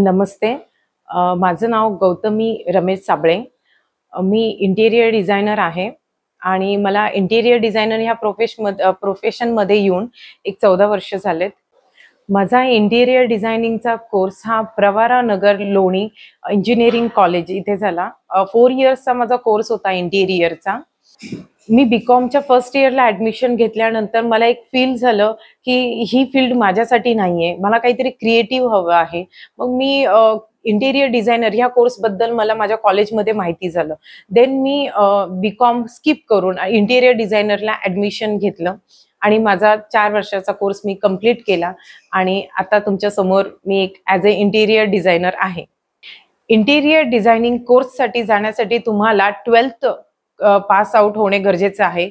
नमस्ते. माझं नाव गौतमी रमेश साबळे. मी interior designer आहे आणि मला इंटिरियर डिझायनर ह्या प्रोफेशनमध्ये येऊन एक 14 वर्ष झालेत. माझा इंटिरियर डिझायनिंगचा कोर्स हा प्रवारा नगर लोणी इंजिनिअरिंग कॉलेज इथे झाला. 4 इयर्सचा माझा कोर्स होता इंटिरियरचा. मी बीकॉमच्या फर्स्ट इयरला ऍडमिशन घेतल्यानंतर मला एक फील झालं की ही फील्ड माझ्यासाठी नाहीये, मला काहीतरी क्रिएटिव्ह हवं आहे. मग मी इंटिरियर डिझायनर ह्या कोर्स बद्दल मला माझ्या कॉलेजमध्ये माहिती झालं. देन मी बीकॉम स्किप करून इंटिरियर डिझायनरला ऍडमिशन घेतलं आणि माझा 4 वर्षाचा कोर्स मी कंप्लीट केला आणि आता तुमच्या समोर मी एक ॲज अ इंटिरियर डिझायनर आहे. इंटिरियर डिझायनिंग कोर्ससाठी जाण्यासाठी तुम्हाला 12th पास आउट होणे गरजेचं आहे.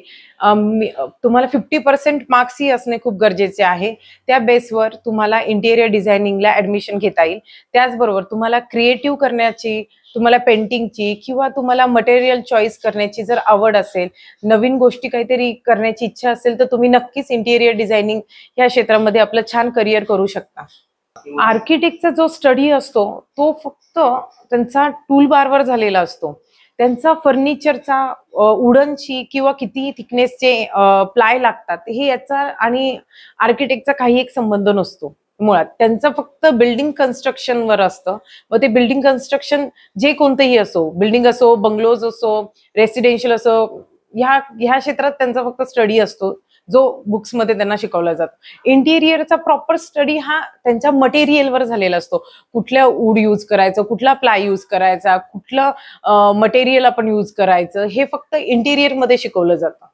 तुम्हाला 50% मार्क्स ही असणे खूप गरजेचे आहे. त्या बेसवर तुम्हाला इंटिरियर डिझायनिंगला ऍडमिशन घेता येईल. त्याचबरोबर तुम्हाला क्रिएटिव्ह करण्याची, तुम्हाला पेंटिंगची किंवा तुम्हाला मटेरियल चॉईस करण्याची जर आवड असेल, नवीन गोष्टी काहीतरी करण्याची इच्छा असेल, तर तुम्ही नक्कीच इंटिरियर डिझायनिंग या क्षेत्रामध्ये आपलं छान करिअर करू शकता. आर्किटेक्टचा जो स्टडी असतो तो फक्त त्यांचा टूल बारवर झालेला असतो. त्यांचा फर्निचरचा वुडनची किंवा किती थिकनेसचे प्लाय लागतात हे याचा आणि आर्किटेक्टचा काही एक संबंध नसतो. मुळात त्यांचं फक्त बिल्डिंग कन्स्ट्रक्शनवर असतं. मग ते बिल्डिंग कन्स्ट्रक्शन जे कोणतेही असो, बिल्डिंग असो, बंगलोज असो, रेसिडेन्शियल असो, ह्या क्षेत्रात त्यांचा फक्त स्टडी असतो जो बुक्स मध्ये त्यांना शिकवला जातो. इंटिरियरचा प्रॉपर स्टडी हा त्यांच्या मटेरियलवर झालेला असतो. कुठल्या वूड यूज करायचं, कुठला प्लाय यूज करायचा, कुठलं मटेरियल आपण यूज करायचं, हे फक्त इंटिरियर मध्ये शिकवलं जातं.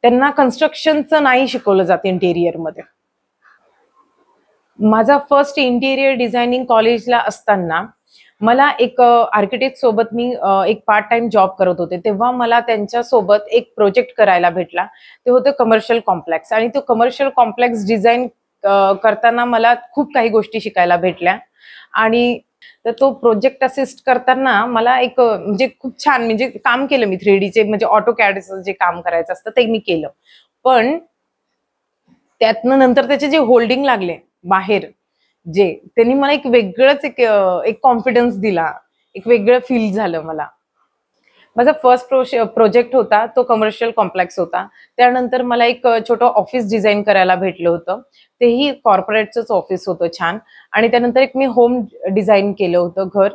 त्यांना कन्स्ट्रक्शनचं नाही शिकवलं जातं इंटिरियर मध्ये. माझा फर्स्ट इंटिरियर डिझायनिंग कॉलेजला असताना मला एक आर्किटेक्ट सोबत मी एक पार्ट टाइम जॉब करत होते. तेव्हा मला त्यांच्या सोबत एक प्रोजेक्ट करायला भेटला. ते होतं कमर्शियल कॉम्प्लेक्स आणि तो कमर्शियल कॉम्प्लेक्स डिझाईन करताना मला खूप काही गोष्टी शिकायला भेटल्या. आणि तर तो प्रोजेक्ट असिस्ट करताना मला एक म्हणजे खूप छान म्हणजे काम केलं मी. 3Dचे म्हणजे ऑटोकॅडचं जे काम करायचं असतं ते मी केलं. पण त्यातनं नंतर त्याचे जे होल्डिंग लागले बाहेर, जे त्यांनी मला एक वेगळंच एक कॉन्फिडन्स दिला, एक वेगळं फील झालं मला. माझा फर्स्ट प्रोजेक्ट होता तो कमर्शियल कॉम्प्लेक्स होता. त्यानंतर मला एक छोटं ऑफिस डिझाईन करायला भेटलं होतं. तेही कॉर्पोरेटचंच ऑफिस होतं छान. आणि त्यानंतर एक मी होम डिझाईन केलं होतं, घर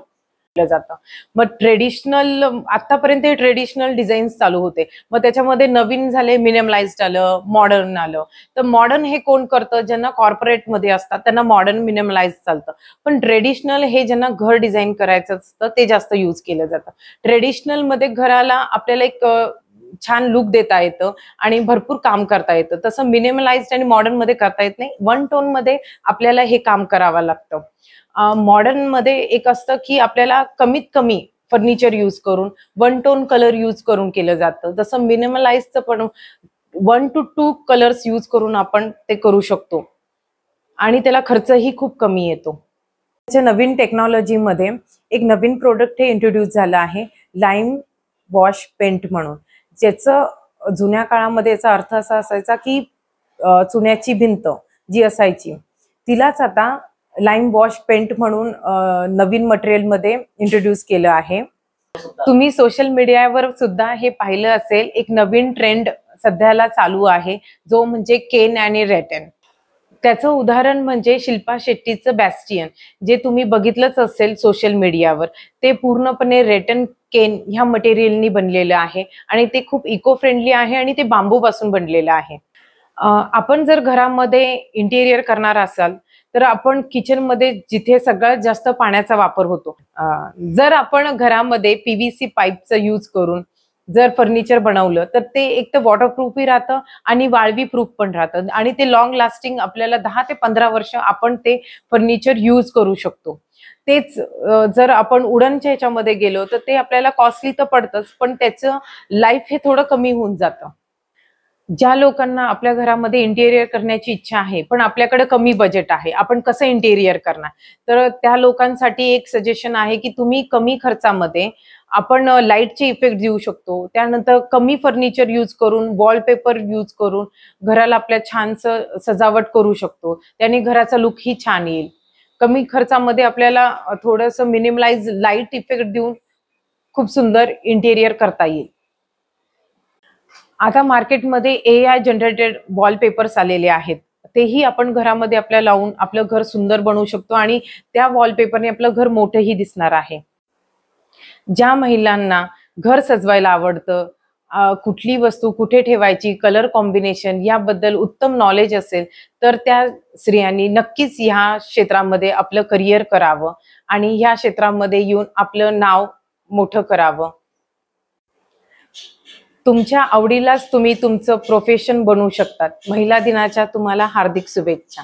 जातं. मग ट्रेडिशनल आतापर्यंत ट्रेडिशनल डिझाईन्स चालू होते. मग त्याच्यामध्ये नवीन झाले, मिनिमलाइज्ड आलं, मॉडर्न आलं. तर मॉडर्न हे कोण करतं, ज्यांना कॉर्पोरेटमध्ये असतात त्यांना मॉडर्न मिनिमलाइज चालतं. पण ट्रेडिशनल हे ज्यांना घर डिझाईन करायचं असतं ते जास्त यूज केलं जातं. ट्रेडिशनल मध्ये घराला आपल्याला एक छान लुक देता येतं आणि भरपूर काम करता येतं. तसं मिनिमलाइज्ड आणि मॉडर्न मध्ये करता येत नाही. 1 टोन मध्ये आपल्याला हे काम करावं लागतं. मॉडर्न मध्ये एक असतं की आपल्याला कमीत कमी फर्निचर यूज करून 1 टोन कलर यूज करून केलं जातं. जसं मिनिमलाइजचं पण 1 to 2 कलर्स यूज करून आपण ते करू शकतो आणि त्याला खर्चही खूप कमी येतो. त्याच्या नवीन टेक्नॉलॉजीमध्ये एक नवीन प्रोडक्ट हे इंट्रोड्यूस झालं आहे, लाईम वॉश पेंट म्हणून. ज्याचं जुन्या काळामध्ये याचा अर्थ असा असायचा की चुन्याची भिंत जी असायची तिलाच आता लाईम वॉश पेंट म्हणून नवीन मटेरियल मध्ये इंट्रोड्यूस केलं आहे. तुम्ही सोशल मीडियावर सुद्धा हे पाहिलं असेल, एक नवीन ट्रेंड सध्याला चालू आहे जो म्हणजे केन आणि रेटन. त्याचं उदाहरण म्हणजे शिल्पा शेट्टीचं बॅस्टियन, जे तुम्ही बघितलंच असेल सोशल मीडियावर. ते पूर्णपणे रेटन केन ह्या मटेरियलनी बनलेलं आहे आणि ते खूप इको फ्रेंडली आहे आणि ते बांबू पासून बनलेलं आहे. आपण जर घरामध्ये इंटिरियर करणार असाल तर आपण किचन मध्ये जिथे सगळ्यात जास्त पाण्याचा वापर होतो, जर आपण घरामध्ये PVC पाईपचा यूज करून जर फर्निचर बनवलं तर ते एक तर वॉटरप्रूफही राहतं आणि वाळवी प्रूफ पण राहतं आणि ते लॉंग लास्टिंग आपल्याला 10 ते 15 वर्ष आपण ते फर्निचर यूज करू शकतो. तेच जर आपण वुडनच्या ह्याच्यामध्ये गेलो तर ते आपल्याला कॉस्टली तर पडतंच, पण त्याचं लाईफ हे थोडं कमी होऊन जातं. ज्या लोकांना आपल्या घरामध्ये इंटेरियर करण्याची इच्छा आहे पण आपल्याकडे कमी बजेट आहे, आपण कसं इंटेरियर करणार, तर त्या लोकांसाठी एक सजेशन आहे की तुम्ही कमी खर्चामध्ये आपण लाईटचे इफेक्ट देऊ शकतो. त्यानंतर कमी फर्निचर यूज करून, वॉलपेपर यूज करून घराला आपल्या छानसं सजावट करू शकतो. त्याने घराचा लुक ही छान येईल. कमी खर्चामध्ये आपल्याला थोडंसं मिनिमलाइज लाईट इफेक्ट देऊन खूप सुंदर इंटेरियर करता येईल. आता मार्केटमध्ये AI जनरेटेड वॉलपेपर्स आलेले आहेत. तेही आपण घरामध्ये आपल्या लावून आपलं घर सुंदर बनवू शकतो आणि त्या वॉलपेपरने आपलं घर मोठंही दिसणार आहे. ज्या महिलांना घर सजवायला आवडतं, कुठली वस्तू कुठे ठेवायची, कलर कॉम्बिनेशन याबद्दल उत्तम नॉलेज असेल, तर त्या स्त्रियांनी नक्कीच ह्या क्षेत्रामध्ये आपलं करिअर करावं आणि ह्या क्षेत्रामध्ये येऊन आपलं नाव मोठं करावं. तुमच्या आवडीलाच तुम्ही तुमचं प्रोफेशन बनवू शकतात. महिला दिनाच्या तुम्हाला हार्दिक शुभेच्छा.